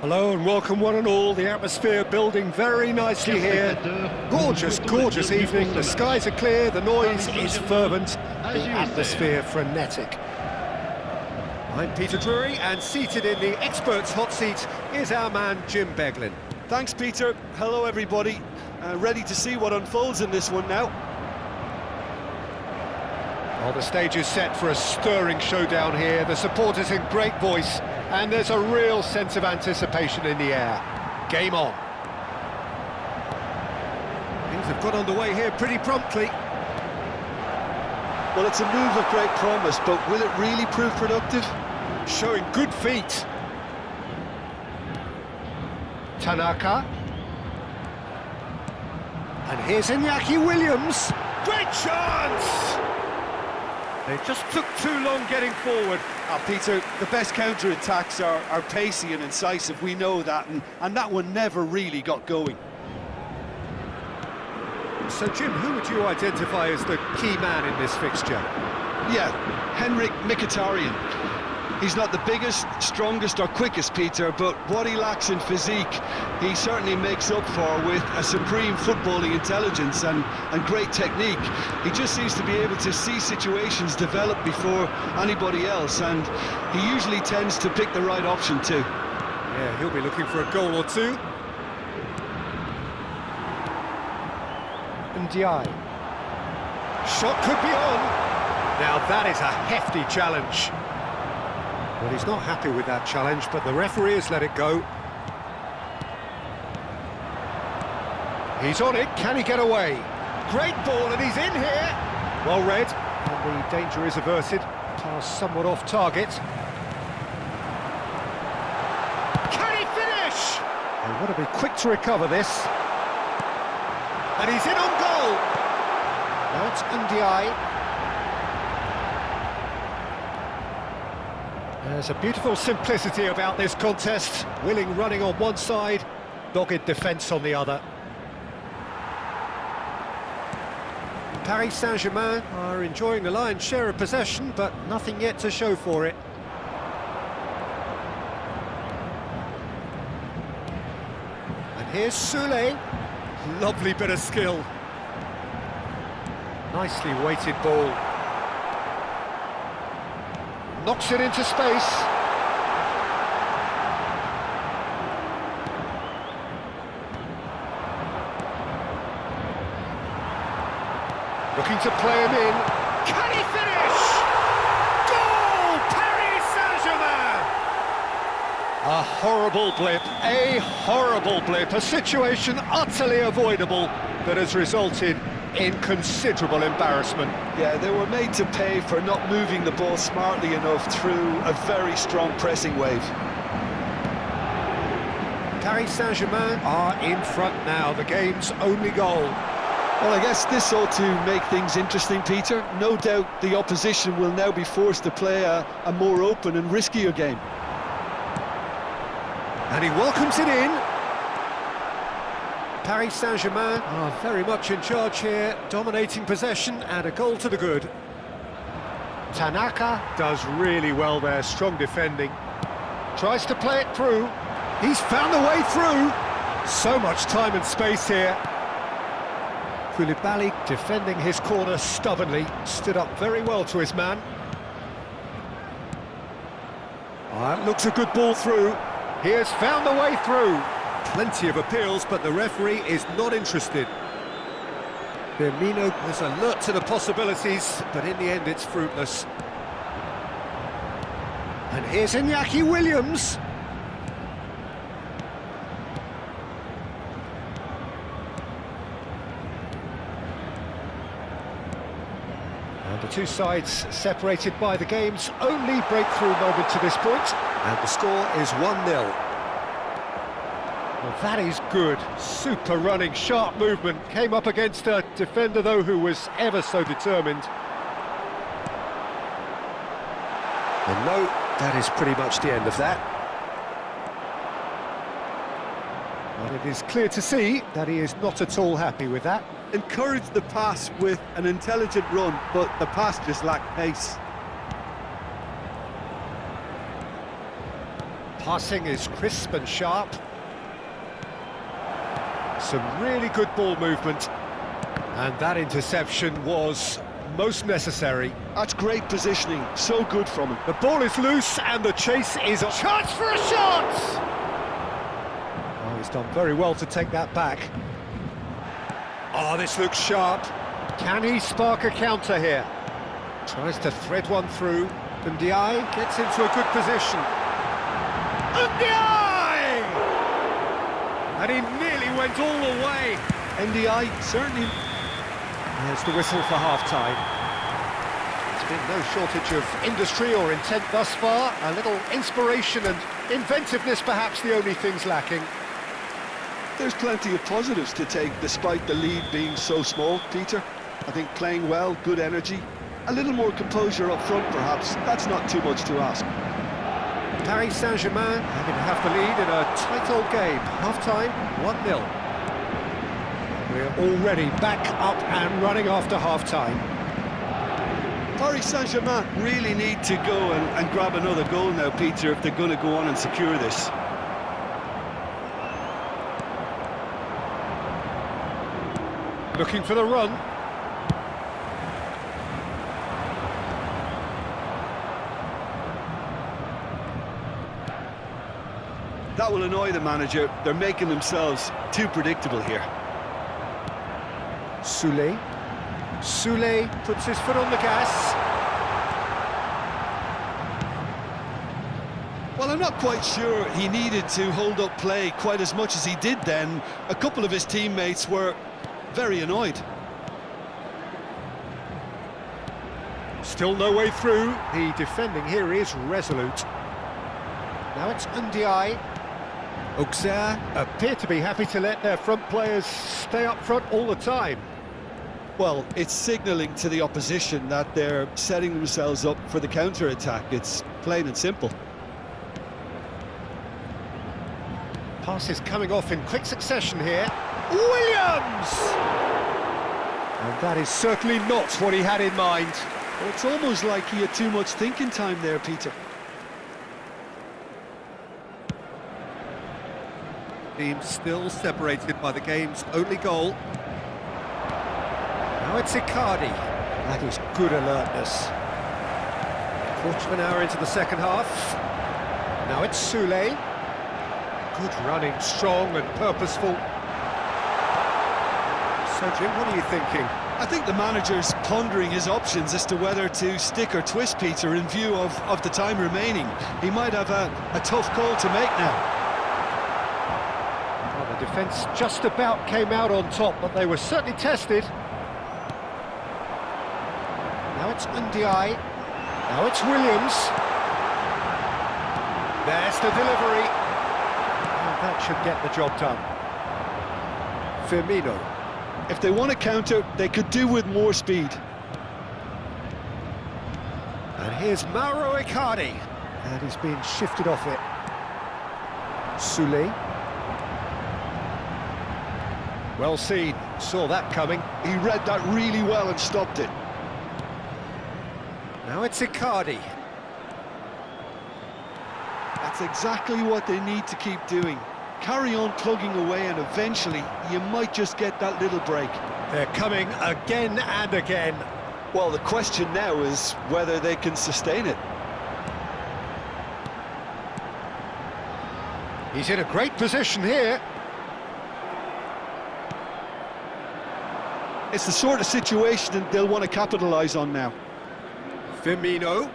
Hello and welcome one and all. The atmosphere building very nicely here. Gorgeous, gorgeous evening. The skies are clear, the noise is fervent, the atmosphere frenetic. I'm Peter Drury, and seated in the experts' hot seat is our man Jim Beglin. Thanks, Peter. Hello, everybody. Ready to see what unfolds in this one now. Well, the stage is set for a stirring showdown here. The supporters in great voice, and there's a real sense of anticipation in the air. Game on. Things have got underway here pretty promptly. Well, it's a move of great promise, but will it really prove productive? Showing good feet. Tanaka. And here's Iñaki Williams. Great chance! They just took too long getting forward. Peter, the best counter-attacks are pacey and incisive, we know that, and that one never really got going. So, Jim, who would you identify as the key man in this fixture? Yeah, Henrik Mkhitaryan. He's not the biggest, strongest or quickest, Peter, but what he lacks in physique, he certainly makes up for with a supreme footballing intelligence and great technique. He just seems to be able to see situations develop before anybody else, and he usually tends to pick the right option too. Yeah, he'll be looking for a goal or two. Ndiaye. Shot could be on. Now that is a hefty challenge. Well, he's not happy with that challenge, but the referee has let it go. He's on it, can he get away? Great ball, and he's in here! Well read, and the danger is averted. Pass somewhat off target. Can he finish? They want to be quick to recover this. And he's in on goal! Now it's Ndiaye. There's a beautiful simplicity about this contest. Willing running on one side, dogged defence on the other. Paris Saint-Germain are enjoying the lion's share of possession, but nothing yet to show for it. And here's Soule. Lovely bit of skill. Nicely weighted ball. Knocks it into space. Looking to play him in. Can he finish? Goal! Paris Saint-Germain! A horrible blip, a situation utterly avoidable that has resulted in considerable embarrassment. Yeah, they were made to pay for not moving the ball smartly enough through a very strong pressing wave. Paris Saint-Germain are in front now, the game's only goal. Well, I guess this ought to make things interesting, Peter. No doubt the opposition will now be forced to play a more open and riskier game. And he welcomes it in. Paris Saint-Germain are very much in charge here, dominating possession and a goal to the good. Tanaka does really well there, strong defending. Tries to play it through. He's found a way through. So much time and space here. Koulibaly defending his corner stubbornly, stood up very well to his man. That looks a good ball through. He has found a way through. Plenty of appeals, but the referee is not interested. Firmino was alert to the possibilities, but in the end it's fruitless. And here's Iñaki Williams. And the two sides separated by the game's only breakthrough moment to this point, and the score is 1-0. Well, that is good. Super running, sharp movement. Came up against a defender, though, who was ever so determined. And no, that is pretty much the end of that. But it is clear to see that he is not at all happy with that. Encouraged the pass with an intelligent run, but the pass just lacked pace. Passing is crisp and sharp. Some really good ball movement. And that interception was most necessary. That's great positioning, so good from him. The ball is loose and the chase is on. Chance for a shot! Oh, he's done very well to take that back. Oh, this looks sharp. Can he spark a counter here? Tries to thread one through. Ndiaye gets into a good position. Ndiaye! And he nearly went all the way. Ndiaye certainly... There's the whistle for half-time. There's been no shortage of industry or intent thus far. A little inspiration and inventiveness, perhaps the only things lacking. There's plenty of positives to take, despite the lead being so small, Peter. I think playing well, good energy. A little more composure up front, perhaps. That's not too much to ask. Paris Saint-Germain having to have the lead in a tight old game. Half-time, 1-0. We're already back up and running after half-time. Paris Saint-Germain really need to go and grab another goal now, Peter, if they're going to go on and secure this. Looking for the run. That will annoy the manager. They're making themselves too predictable here. Soulé puts his foot on the gas. Well, I'm not quite sure he needed to hold up play quite as much as he did then. A couple of his teammates were very annoyed. Still no way through. The defending here is resolute. Now it's Ndiaye. Auxerre appear to be happy to let their front players stay up front all the time. Well, it's signalling to the opposition that they're setting themselves up for the counter-attack. It's plain and simple. Pass is coming off in quick succession here. Williams! And that is certainly not what he had in mind. Well, it's almost like he had too much thinking time there, Peter. Team still separated by the game's only goal. Now it's Icardi. That is good alertness. Quarter of an hour into the second half. Now it's Soulé. Good running, strong and purposeful. So, Jim, what are you thinking? I think the manager's pondering his options as to whether to stick or twist, Peter, in view of the time remaining. He might have a tough call to make now. Well, the defence just about came out on top, but they were certainly tested. Now it's Ndiaye. Now it's Williams. There's the delivery. And that should get the job done. Firmino. If they want to counter, they could do with more speed. And here's Mauro Icardi. And he's being shifted off it. Soulé. Well seen, saw that coming. He read that really well and stopped it. Now it's Icardi. That's exactly what they need to keep doing. Carry on plugging away and eventually you might just get that little break. They're coming again and again. Well, the question now is whether they can sustain it. He's in a great position here. It's the sort of situation that they'll want to capitalise on now. Firmino.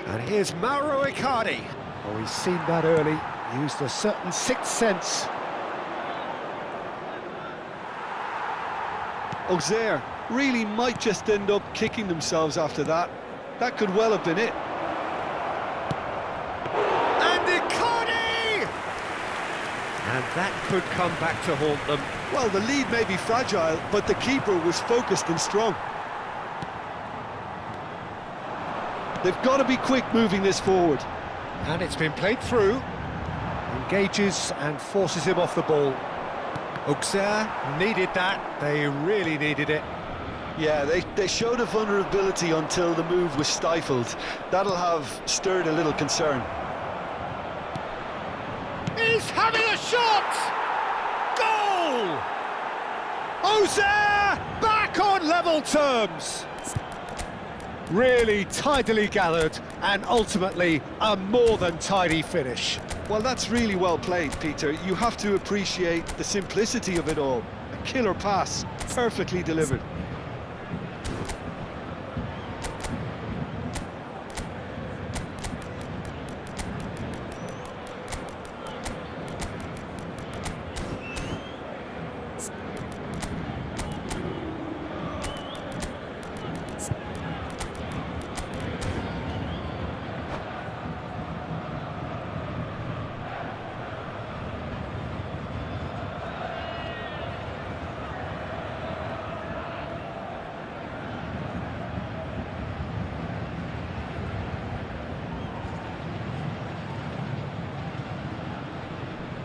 And here's Mauro Icardi. Oh, he's seen that early, used a certain sixth sense. Auxerre really might just end up kicking themselves after that. That could well have been it. And Icardi! And that could come back to haunt them. Well, the lead may be fragile, but the keeper was focused and strong. They've got to be quick moving this forward. And it's been played through. Engages and forces him off the ball. Auxerre needed that. They really needed it. Yeah, they showed a vulnerability until the move was stifled. That'll have stirred a little concern. He's having a shot! Goal! Ozer back on level terms! Really tidily gathered and ultimately a more than tidy finish. Well, that's really well played, Peter. You have to appreciate the simplicity of it all. A killer pass, perfectly delivered.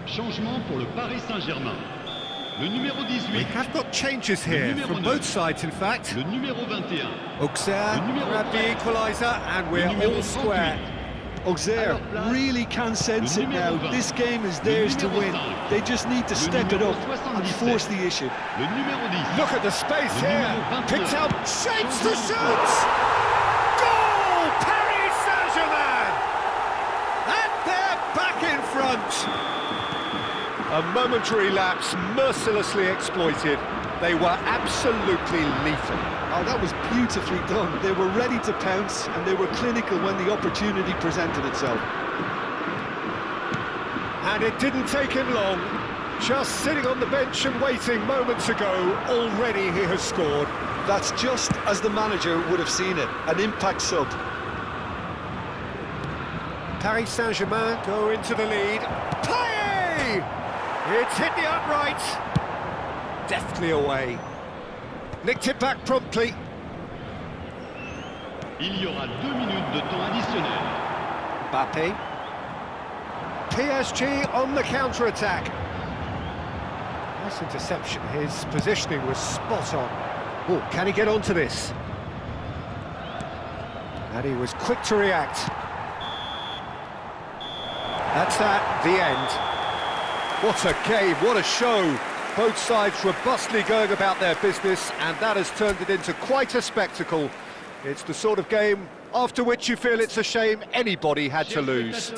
Changement pour le Paris Saint-Germain. Le numéro 18. We have got changes here from both sides, in fact. Le numéro 21. Auxerre grabbed the equaliser and we're all square. Auxerre really can sense it now. This game is theirs to win. They just need to step it up and force the issue. Le numéro 10. Look at the space here. Picks out, shapes the shoot! Goal! Paris Saint-Germain! And they're back in front. A momentary lapse mercilessly exploited. They were absolutely lethal. Oh, that was beautifully done. They were ready to pounce and they were clinical when the opportunity presented itself. And it didn't take him long. Just sitting on the bench and waiting moments ago, already he has scored. That's just as the manager would have seen it, an impact sub. Paris Saint-Germain go into the lead. Play! It's hit the upright. Deftly away. Nicked it back promptly. Il y aura 2 minutes de temps additionnel. Mbappé. PSG on the counter-attack. Nice interception. His positioning was spot on. Oh, can he get onto this? And he was quick to react. That's that, the end. What a game, what a show. Both sides robustly going about their business, and that has turned it into quite a spectacle. It's the sort of game after which you feel it's a shame anybody had to lose.